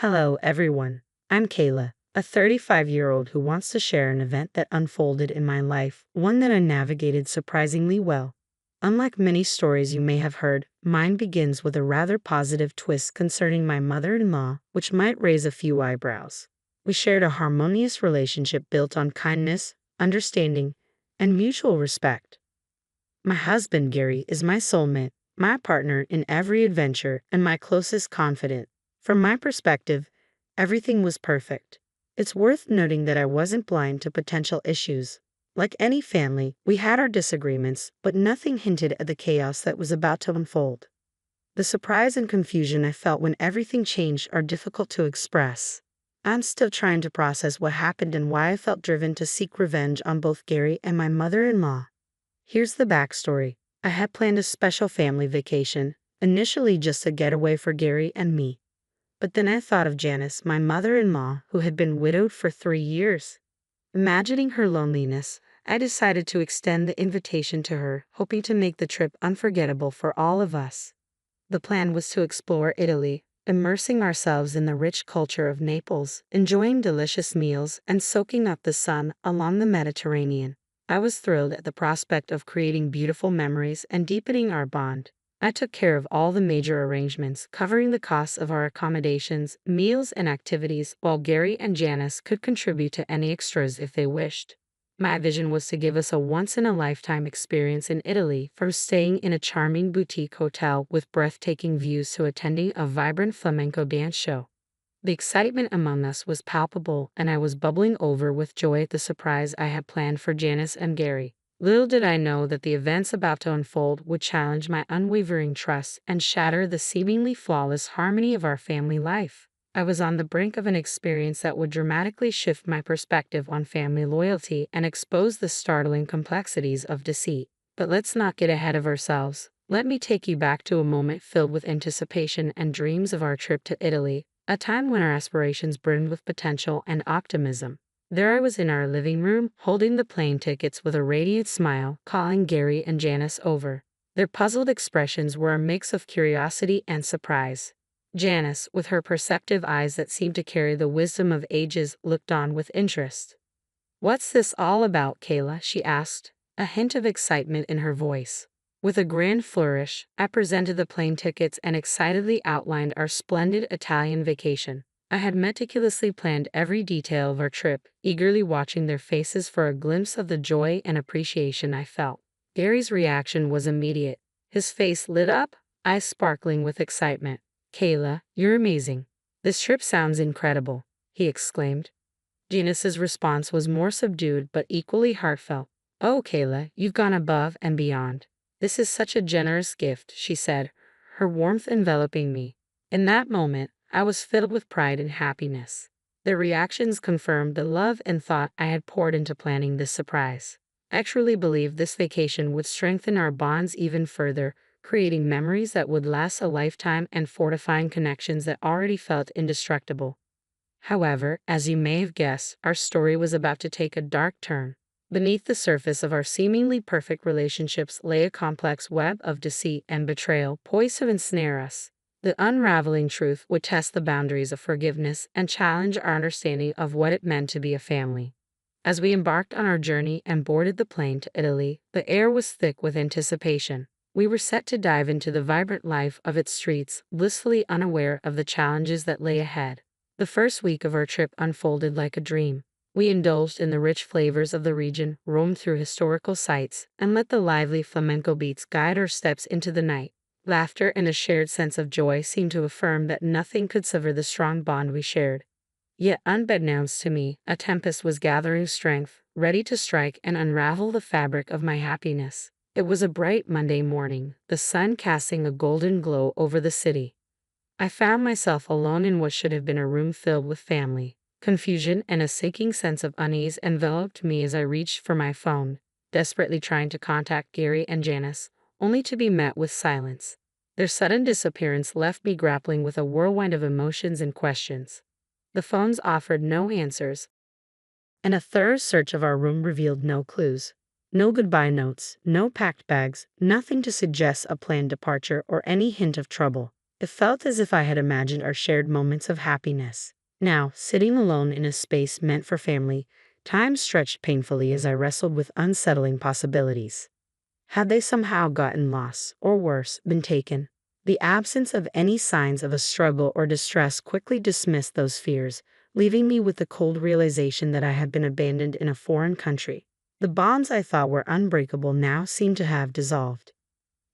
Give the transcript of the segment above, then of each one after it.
Hello, everyone. I'm Kayla, a 35-year-old who wants to share an event that unfolded in my life, one that I navigated surprisingly well. Unlike many stories you may have heard, mine begins with a rather positive twist concerning my mother-in-law, which might raise a few eyebrows. We shared a harmonious relationship built on kindness, understanding, and mutual respect. My husband, Gary, is my soulmate, my partner in every adventure, and my closest confidant. From my perspective, everything was perfect. It's worth noting that I wasn't blind to potential issues. Like any family, we had our disagreements, but nothing hinted at the chaos that was about to unfold. The surprise and confusion I felt when everything changed are difficult to express. I'm still trying to process what happened and why I felt driven to seek revenge on both Gary and my mother-in-law. Here's the backstory. I had planned a special family vacation, initially just a getaway for Gary and me. But then I thought of Janice, my mother-in-law, who had been widowed for 3 years. Imagining her loneliness, I decided to extend the invitation to her, hoping to make the trip unforgettable for all of us. The plan was to explore Italy, immersing ourselves in the rich culture of Naples, enjoying delicious meals, and soaking up the sun along the Mediterranean. I was thrilled at the prospect of creating beautiful memories and deepening our bond. I took care of all the major arrangements, covering the costs of our accommodations, meals, and activities, while Gary and Janice could contribute to any extras if they wished. My vision was to give us a once-in-a-lifetime experience in Italy, from staying in a charming boutique hotel with breathtaking views to attending a vibrant flamenco dance show. The excitement among us was palpable, and I was bubbling over with joy at the surprise I had planned for Janice and Gary. Little did I know that the events about to unfold would challenge my unwavering trust and shatter the seemingly flawless harmony of our family life. I was on the brink of an experience that would dramatically shift my perspective on family loyalty and expose the startling complexities of deceit. But let's not get ahead of ourselves. Let me take you back to a moment filled with anticipation and dreams of our trip to Italy, a time when our aspirations brimmed with potential and optimism. There I was in our living room, holding the plane tickets with a radiant smile, calling Gary and Janice over. Their puzzled expressions were a mix of curiosity and surprise. Janice, with her perceptive eyes that seemed to carry the wisdom of ages, looked on with interest. "What's this all about, Kayla?" she asked, a hint of excitement in her voice. With a grand flourish, I presented the plane tickets and excitedly outlined our splendid Italian vacation. I had meticulously planned every detail of our trip, eagerly watching their faces for a glimpse of the joy and appreciation I felt. Gary's reaction was immediate. His face lit up, eyes sparkling with excitement. "Kayla, you're amazing. This trip sounds incredible," he exclaimed. Janice's response was more subdued but equally heartfelt. "Oh, Kayla, you've gone above and beyond. This is such a generous gift," she said, her warmth enveloping me. In that moment, I was filled with pride and happiness. Their reactions confirmed the love and thought I had poured into planning this surprise. I truly believed this vacation would strengthen our bonds even further, creating memories that would last a lifetime and fortifying connections that already felt indestructible. However, as you may have guessed, our story was about to take a dark turn. Beneath the surface of our seemingly perfect relationships lay a complex web of deceit and betrayal poised to ensnare us. The unraveling truth would test the boundaries of forgiveness and challenge our understanding of what it meant to be a family. As we embarked on our journey and boarded the plane to Italy, the air was thick with anticipation. We were set to dive into the vibrant life of its streets, blissfully unaware of the challenges that lay ahead. The first week of our trip unfolded like a dream. We indulged in the rich flavors of the region, roamed through historical sites, and let the lively flamenco beats guide our steps into the night. Laughter and a shared sense of joy seemed to affirm that nothing could sever the strong bond we shared. Yet, unbeknownst to me, a tempest was gathering strength, ready to strike and unravel the fabric of my happiness. It was a bright Monday morning, the sun casting a golden glow over the city. I found myself alone in what should have been a room filled with family. Confusion and a sinking sense of unease enveloped me as I reached for my phone, desperately trying to contact Gary and Janice, only to be met with silence. Their sudden disappearance left me grappling with a whirlwind of emotions and questions. The phones offered no answers, and a thorough search of our room revealed no clues. No goodbye notes, no packed bags, nothing to suggest a planned departure or any hint of trouble. It felt as if I had imagined our shared moments of happiness. Now, sitting alone in a space meant for family, time stretched painfully as I wrestled with unsettling possibilities. Had they somehow gotten lost, or worse, been taken? The absence of any signs of a struggle or distress quickly dismissed those fears, leaving me with the cold realization that I had been abandoned in a foreign country. The bonds I thought were unbreakable now seemed to have dissolved.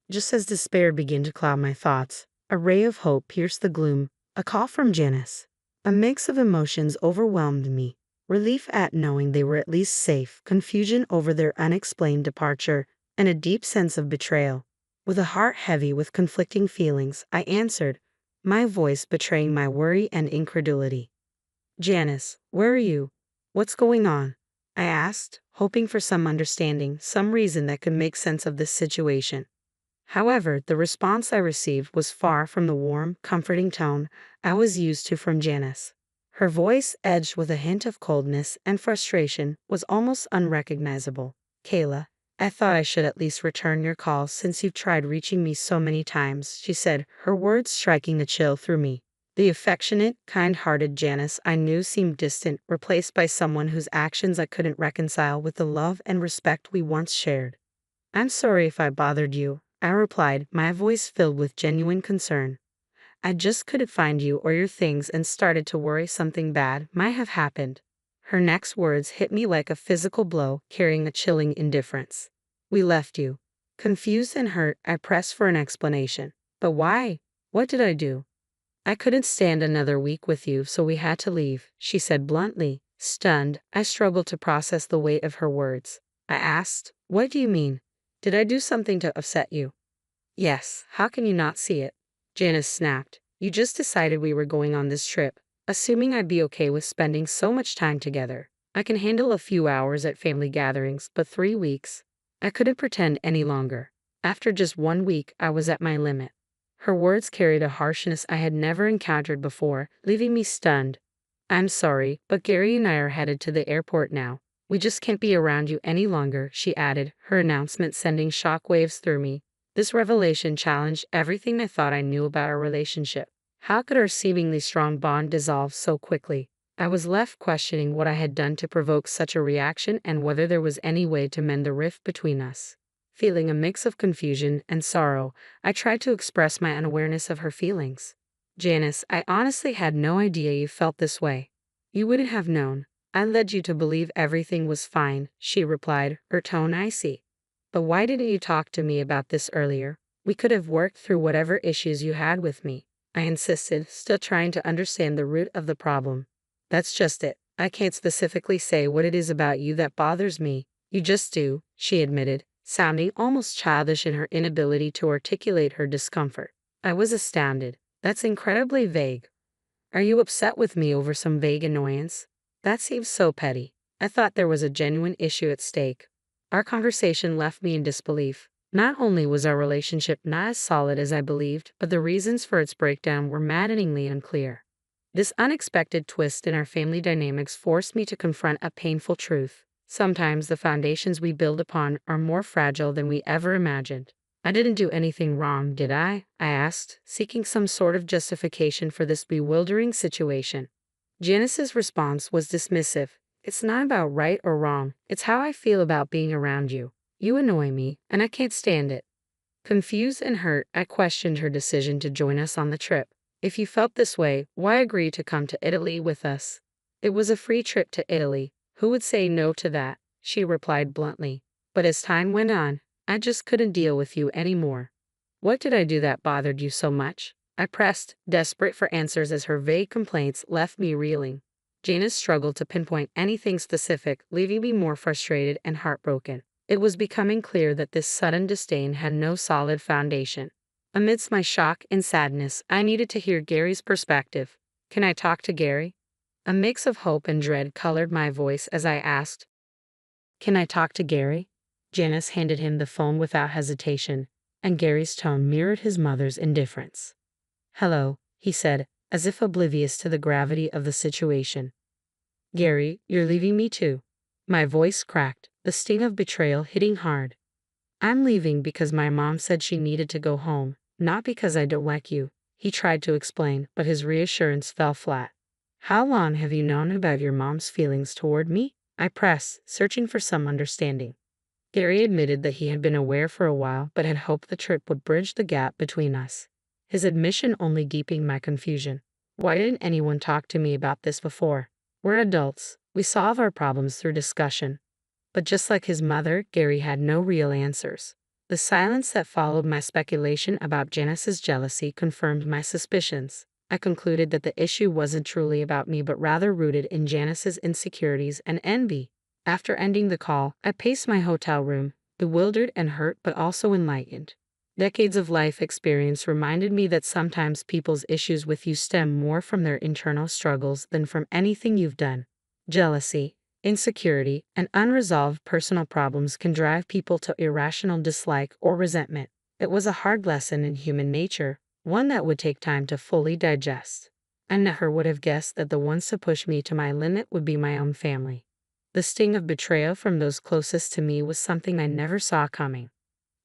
Just as despair began to cloud my thoughts, a ray of hope pierced the gloom, a call from Janice. A mix of emotions overwhelmed me. Relief at knowing they were at least safe, confusion over their unexplained departure, and a deep sense of betrayal. With a heart heavy with conflicting feelings, I answered, my voice betraying my worry and incredulity. Janice, where are you? What's going on? I asked, hoping for some understanding, some reason that could make sense of this situation. However, the response I received was far from the warm, comforting tone I was used to from Janice. Her voice, edged with a hint of coldness and frustration, was almost unrecognizable. Kayla, I thought I should at least return your call since you've tried reaching me so many times, she said, her words striking a chill through me. The affectionate, kind-hearted Janice I knew seemed distant, replaced by someone whose actions I couldn't reconcile with the love and respect we once shared. I'm sorry if I bothered you, I replied, my voice filled with genuine concern. I just couldn't find you or your things and started to worry something bad might have happened. Her next words hit me like a physical blow, carrying a chilling indifference. We left you. Confused and hurt, I pressed for an explanation. But why? What did I do? I couldn't stand another week with you, so we had to leave, she said bluntly. Stunned, I struggled to process the weight of her words. I asked, what do you mean? Did I do something to upset you? Yes, how can you not see it? Janice snapped. You just decided we were going on this trip, assuming I'd be okay with spending so much time together. I can handle a few hours at family gatherings, but 3 weeks? I couldn't pretend any longer. After just 1 week, I was at my limit. Her words carried a harshness I had never encountered before, leaving me stunned. I'm sorry, but Gary and I are headed to the airport now. We just can't be around you any longer, she added, her announcement sending shockwaves through me. This revelation challenged everything I thought I knew about our relationship. How could our seemingly strong bond dissolve so quickly? I was left questioning what I had done to provoke such a reaction and whether there was any way to mend the rift between us. Feeling a mix of confusion and sorrow, I tried to express my unawareness of her feelings. Janice, I honestly had no idea you felt this way. You wouldn't have known. I led you to believe everything was fine, she replied, her tone icy. But why didn't you talk to me about this earlier? We could have worked through whatever issues you had with me, I insisted, still trying to understand the root of the problem. That's just it. I can't specifically say what it is about you that bothers me. You just do, she admitted, sounding almost childish in her inability to articulate her discomfort. I was astounded. That's incredibly vague. Are you upset with me over some vague annoyance? That seems so petty. I thought there was a genuine issue at stake. Our conversation left me in disbelief. Not only was our relationship not as solid as I believed, but the reasons for its breakdown were maddeningly unclear. This unexpected twist in our family dynamics forced me to confront a painful truth. Sometimes the foundations we build upon are more fragile than we ever imagined. I didn't do anything wrong, did I? I asked, seeking some sort of justification for this bewildering situation. Janice's response was dismissive. It's not about right or wrong. It's how I feel about being around you. You annoy me, and I can't stand it. Confused and hurt, I questioned her decision to join us on the trip. If you felt this way, why agree to come to Italy with us? It was a free trip to Italy. Who would say no to that? She replied bluntly. But as time went on, I just couldn't deal with you anymore. What did I do that bothered you so much? I pressed, desperate for answers as her vague complaints left me reeling. Janice struggled to pinpoint anything specific, leaving me more frustrated and heartbroken. It was becoming clear that this sudden disdain had no solid foundation. Amidst my shock and sadness, I needed to hear Gary's perspective. Can I talk to Gary? A mix of hope and dread colored my voice as I asked, can I talk to Gary? Janice handed him the phone without hesitation, and Gary's tone mirrored his mother's indifference. Hello, he said, as if oblivious to the gravity of the situation. Gary, you're leaving me too. My voice cracked, the sting of betrayal hitting hard. I'm leaving because my mom said she needed to go home, not because I don't like you. he tried to explain, but his reassurance fell flat. How long have you known about your mom's feelings toward me? I pressed, searching for some understanding. Gary admitted that he had been aware for a while but had hoped the trip would bridge the gap between us. His admission only deepened my confusion. Why didn't anyone talk to me about this before? We're adults. We solve our problems through discussion. But just like his mother, Gary had no real answers. The silence that followed my speculation about Janice's jealousy confirmed my suspicions. I concluded that the issue wasn't truly about me but rather rooted in Janice's insecurities and envy. After ending the call, I paced my hotel room, bewildered and hurt but also enlightened. Decades of life experience reminded me that sometimes people's issues with you stem more from their internal struggles than from anything you've done. Jealousy, insecurity, and unresolved personal problems can drive people to irrational dislike or resentment. It was a hard lesson in human nature, one that would take time to fully digest. I never would have guessed that the ones to push me to my limit would be my own family. The sting of betrayal from those closest to me was something I never saw coming.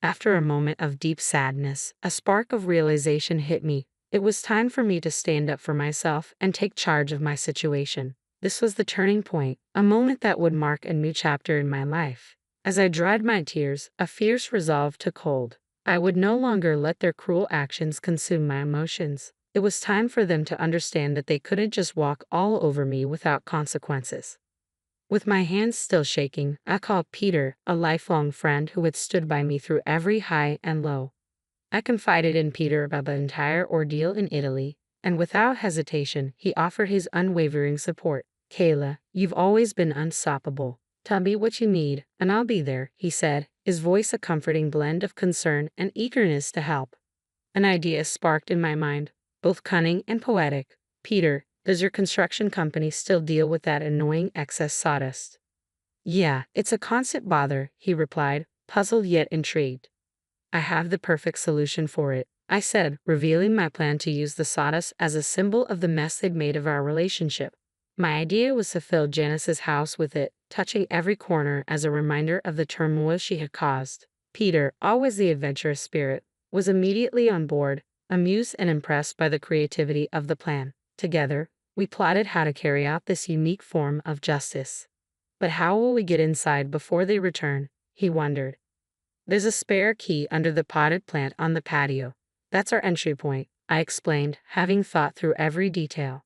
After a moment of deep sadness, a spark of realization hit me. It was time for me to stand up for myself and take charge of my situation. This was the turning point, a moment that would mark a new chapter in my life. As I dried my tears, a fierce resolve took hold. I would no longer let their cruel actions consume my emotions. It was time for them to understand that they couldn't just walk all over me without consequences. With my hands still shaking, I called Peter, a lifelong friend who had stood by me through every high and low. I confided in Peter about the entire ordeal in Italy, and without hesitation, he offered his unwavering support. Kayla, you've always been unstoppable. Tell me what you need, and I'll be there, he said, his voice a comforting blend of concern and eagerness to help. An idea sparked in my mind, both cunning and poetic. Peter, does your construction company still deal with that annoying excess sawdust? Yeah, it's a constant bother, he replied, puzzled yet intrigued. I have the perfect solution for it, I said, revealing my plan to use the sawdust as a symbol of the mess they'd made of our relationship. My idea was to fill Janice's house with it, touching every corner as a reminder of the turmoil she had caused. Peter, always the adventurous spirit, was immediately on board, amused and impressed by the creativity of the plan. Together, we plotted how to carry out this unique form of justice. But how will we get inside before they return? He wondered. There's a spare key under the potted plant on the patio. That's our entry point, I explained, having thought through every detail.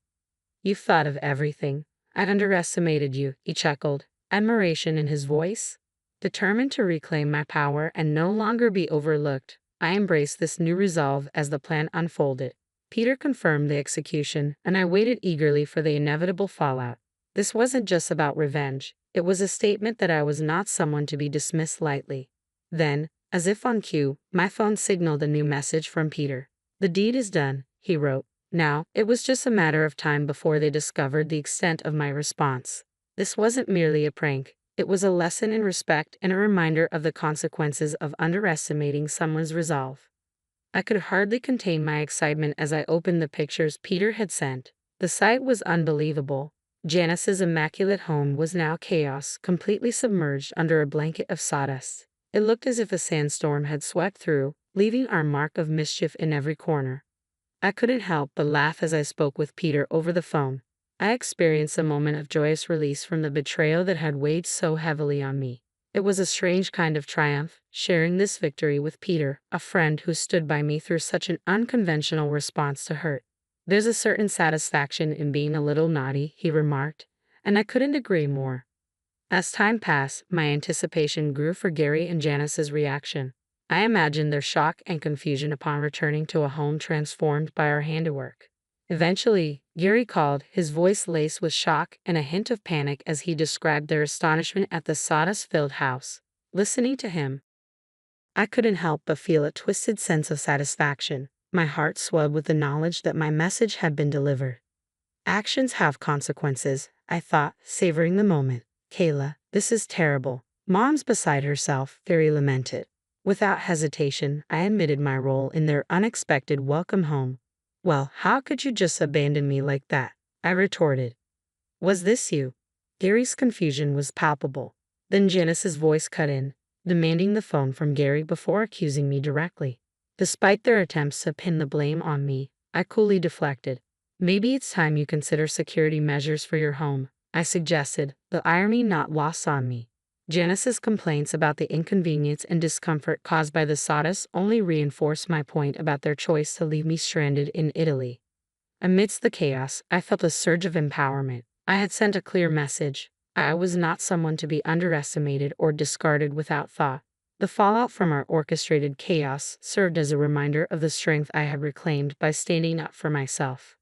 You've thought of everything. I underestimated you, he chuckled, admiration in his voice. Determined to reclaim my power and no longer be overlooked, I embraced this new resolve as the plan unfolded. Peter confirmed the execution, and I waited eagerly for the inevitable fallout. This wasn't just about revenge. It was a statement that I was not someone to be dismissed lightly. Then, as if on cue, my phone signaled a new message from Peter. The deed is done, he wrote. Now, it was just a matter of time before they discovered the extent of my response. This wasn't merely a prank. It was a lesson in respect and a reminder of the consequences of underestimating someone's resolve. I could hardly contain my excitement as I opened the pictures Peter had sent. The sight was unbelievable. Janice's immaculate home was now chaos, completely submerged under a blanket of sawdust. It looked as if a sandstorm had swept through, leaving our mark of mischief in every corner. I couldn't help but laugh as I spoke with Peter over the phone. I experienced a moment of joyous release from the betrayal that had weighed so heavily on me. It was a strange kind of triumph, sharing this victory with Peter, a friend who stood by me through such an unconventional response to hurt. There's a certain satisfaction in being a little naughty, he remarked, and I couldn't agree more. As time passed, my anticipation grew for Gary and Janice's reaction. I imagined their shock and confusion upon returning to a home transformed by our handiwork. Eventually, Gary called, his voice laced with shock and a hint of panic as he described their astonishment at the sawdust-filled house. Listening to him, I couldn't help but feel a twisted sense of satisfaction. My heart swelled with the knowledge that my message had been delivered. Actions have consequences, I thought, savoring the moment. Kayla, this is terrible. Mom's beside herself, Gary lamented. Without hesitation, I admitted my role in their unexpected welcome home. Well, how could you just abandon me like that? I retorted. Was this you? Gary's confusion was palpable. Then Janice's voice cut in, demanding the phone from Gary before accusing me directly. Despite their attempts to pin the blame on me, I coolly deflected. Maybe it's time you consider security measures for your home, I suggested, the irony not lost on me. Janice's complaints about the inconvenience and discomfort caused by the sawdust only reinforced my point about their choice to leave me stranded in Italy. Amidst the chaos, I felt a surge of empowerment. I had sent a clear message. I was not someone to be underestimated or discarded without thought. The fallout from our orchestrated chaos served as a reminder of the strength I had reclaimed by standing up for myself.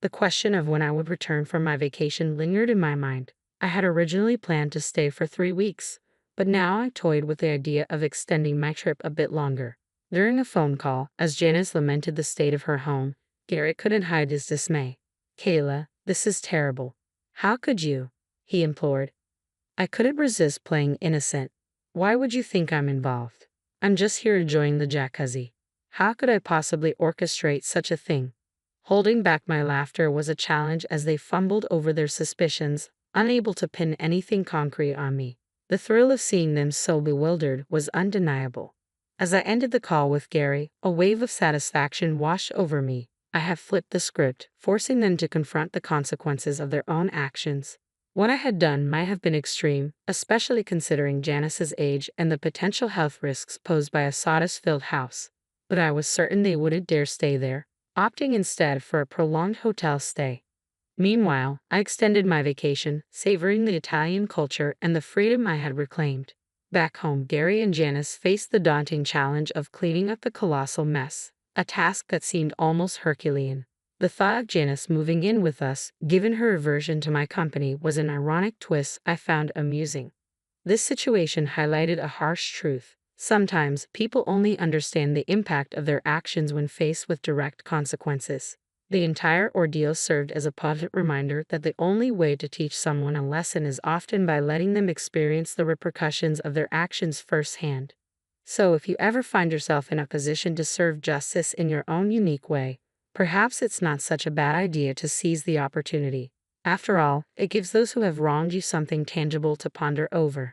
The question of when I would return from my vacation lingered in my mind. I had originally planned to stay for 3 weeks, but now I toyed with the idea of extending my trip a bit longer. During a phone call, as Janice lamented the state of her home, Garrett couldn't hide his dismay. "Kayla, this is terrible. How could you?" he implored. I couldn't resist playing innocent. "Why would you think I'm involved? I'm just here enjoying the jacuzzi. How could I possibly orchestrate such a thing?" Holding back my laughter was a challenge as they fumbled over their suspicions, unable to pin anything concrete on me. The thrill of seeing them so bewildered was undeniable. As I ended the call with Gary, a wave of satisfaction washed over me. I had flipped the script, forcing them to confront the consequences of their own actions. What I had done might have been extreme, especially considering Janice's age and the potential health risks posed by a sawdust-filled house. But I was certain they wouldn't dare stay there, opting instead for a prolonged hotel stay. Meanwhile, I extended my vacation, savoring the Italian culture and the freedom I had reclaimed. Back home, Gary and Janice faced the daunting challenge of cleaning up the colossal mess, a task that seemed almost Herculean. The thought of Janice moving in with us, given her aversion to my company, was an ironic twist I found amusing. This situation highlighted a harsh truth. Sometimes, people only understand the impact of their actions when faced with direct consequences. The entire ordeal served as a poignant reminder that the only way to teach someone a lesson is often by letting them experience the repercussions of their actions firsthand. So if you ever find yourself in a position to serve justice in your own unique way, perhaps it's not such a bad idea to seize the opportunity. After all, it gives those who have wronged you something tangible to ponder over.